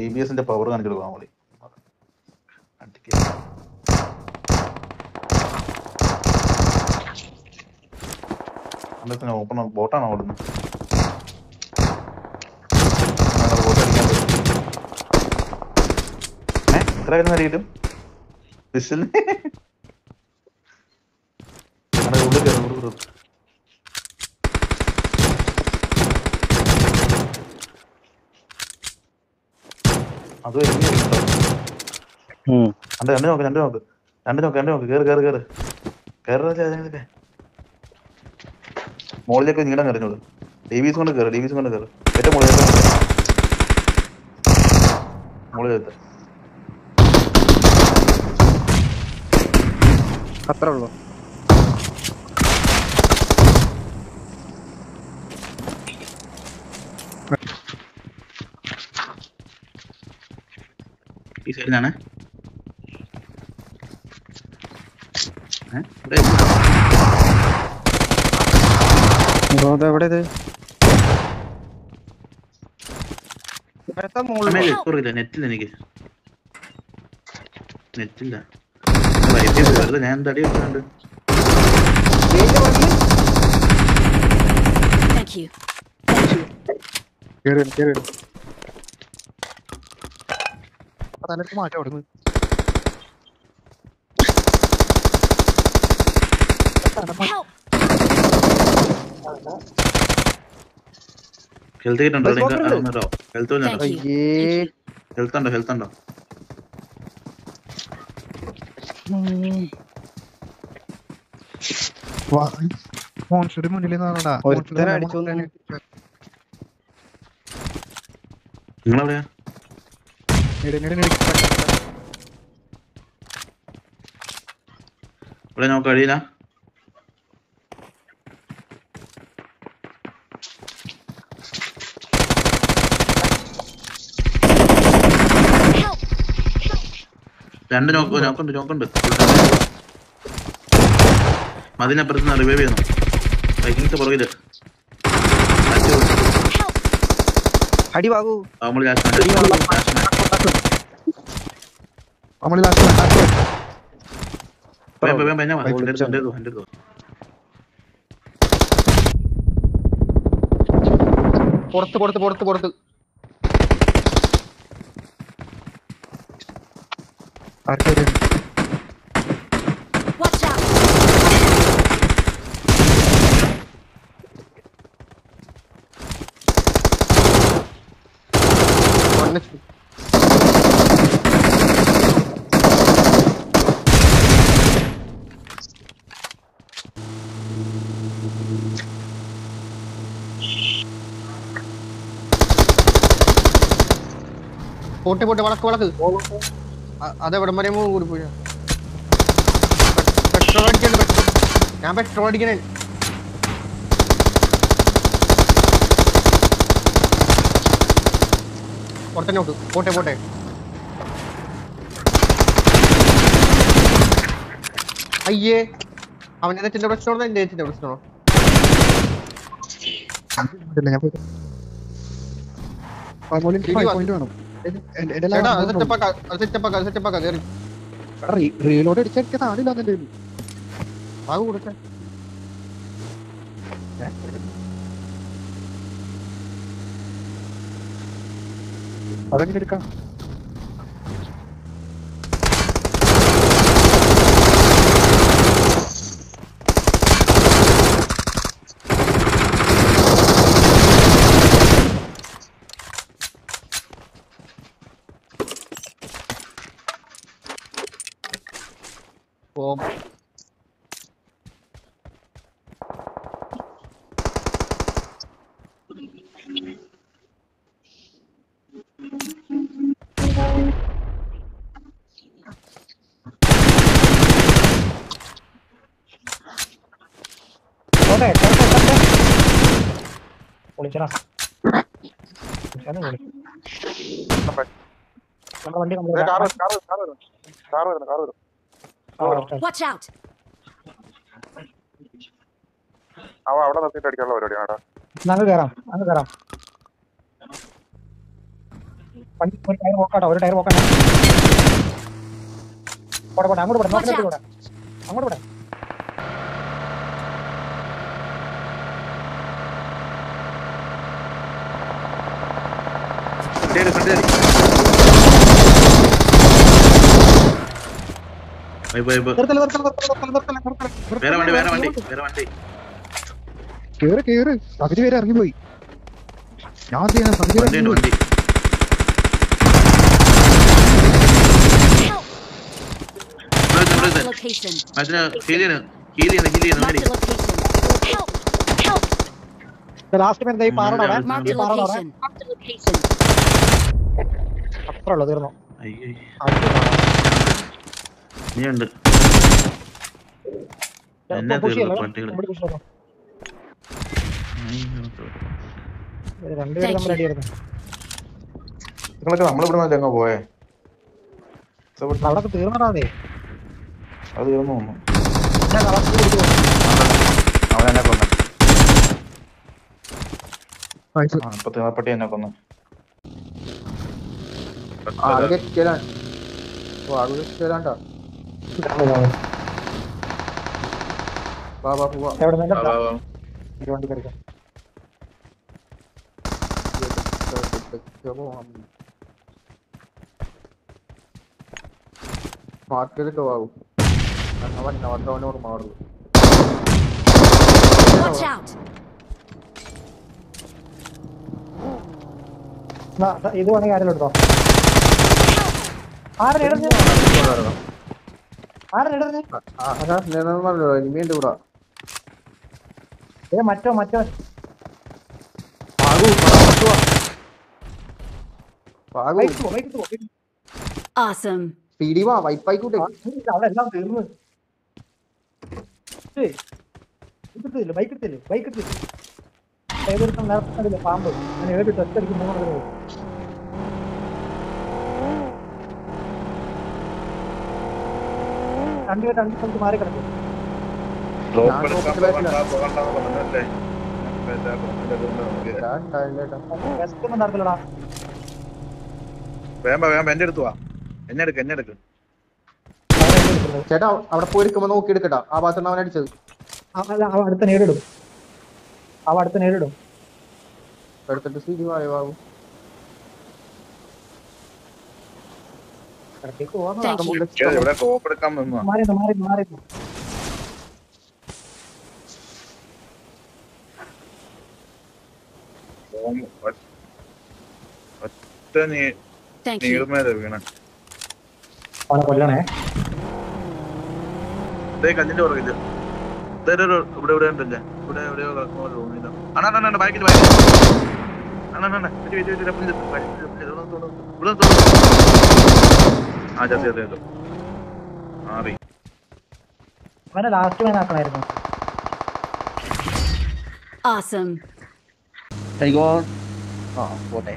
ABS-ന്റെ power കാണിച്ചെടുക്കാം നമ്മള്. Open ബോട്ടാണോ ഓടുന്നത്? എത്ര ആയിരുന്നു അറിയിട്ടും പിസ്റ്റലിന് ഉള്ളിൽ കയറും. അത് രണ്ട് നോക്ക് കേറ് മോളിലേക്ക് നീളം കയറിഞ്ഞോളൂ. ഡിവിസ് കൊണ്ട് കയറ് ഏറ്റവും മുകളിലെത്ത് അത്ര ഉള്ളു. ഈ സൈഡിലാണ്. എവിടെ ഇത്? നെറ്റില്ല, എനിക്ക് നെറ്റില്ല. വെറുതെ ഞാൻ തടി വെക്കുന്നുണ്ട്. മാറ്റം അവിടുന്ന് ഹെൽത്ത് കിട്ടുണ്ടോ? ഹെൽത്ത് ഉണ്ടോ? മുന്നിൽ നിങ്ങളെവിടെയാ? ഇവിടെ നമുക്ക് കഴിയില്ല. രണ്ട് നോക്കുണ്ട്. അതിനപ്പുറത്ത് റിവൈവ് ചെയ്യുന്നു. ബൈക്കിന്റെ പുറകില് അടി വാങ്ങൂ. പുറത്ത് പോട്ടെ വളക്ക് അതെവിടെ വരെ കൂടി പോയി. ഞാൻ പെട്രോൾ അടിക്കണേ. പുറത്തെ നോക്ക്. പോട്ടെ അയ്യേ, അവന്റെ നെറ്റിന്റെ പ്രശ്നമാണോ എന്റെ നെറ്റിന്റെ പ്രശ്നമാണോ? റീലോഡ് അടിച്ചടിക്കാൻ താടില്ല. അത് കൊടുക്കാൻ അതെങ്ങനെ എടുക്കാം? അവിടെ നിർത്തിയിട്ട് അടിക്കാനുള്ള പരിപാടിയാണ്. അങ്ങ് കയറാം. വണ്ടി ഒരു ടയർ പോക്കാട്ടോ, ഒരു ടയർ പോക്കാണ്. പോട്ടെ പോട്ടെ, അങ്ങോട്ട് പോട്ടെ, നോക്കിട്ട് പോട്ടെ, അങ്ങോട്ട് പോട്ടെ. കേറ് പകുതി പേര് ഇറങ്ങിപ്പോയി. ഞാൻ പകുതി വണ്ടി ലാസ്റ്റ് പേര് ഈ പാറടവിടെ അത്ര ഉള്ളു, തീർന്നു. നീയുണ്ട് രണ്ടുപേരും തമ്മിൽ അടിയായിരുന്നു. നിങ്ങളൊക്കെ നമ്മളിവിടെ ചെങ്ങ പോയേ അവിടെ തീർന്നടാതെ അത് തീർന്നു തോന്നുന്നു. അവനെന്നെ കൊന്ന ഇപ്പൊ തീർപ്പട്ടി എന്നെ കൊന്നു. മാർക്കറ്റ് വാങ്ങും അവനോട് മാറുള്ളൂ. ഇത് വേണമെങ്കിൽ ആരെങ്കിലും എടുത്തോ. ആരെടുത്ത് മറ്റോ അവിടെല്ലാം തീർന്നു. ബൈക്ക് ഏതൊരുത്തം നേരത്തെ പാമ്പ് ഞാൻ 7 ടെസ്റ്റ് അടിക്കും 3 രണ്ട് സ്ഥലത്ത് മാറി കിടക്കും. നടത്തില്ലടാ എന്നെ എടുത്തു എന്നെ എടുക്ക് ചേട്ടാ. അവിടെ പോയിരിക്കുമ്പോ നോക്കി എടുക്കട്ടാ. ആ ഭാഗത്ത് അവൻ അടിച്ചത്. അടുത്ത നേരിടും എടുത്തിട്ട് സീരി വായും മാറി കൊല്ലണേ. കല്ലിന്റെ പുറകില്ല ഇവിടെ ഉണ്ടല്ലേ ഇവിടെ എവിടെയോ ബാക്കിൽ ലാസ്റ്റ് മാൻ ആക്കണായിരുന്നു. പോട്ടെ.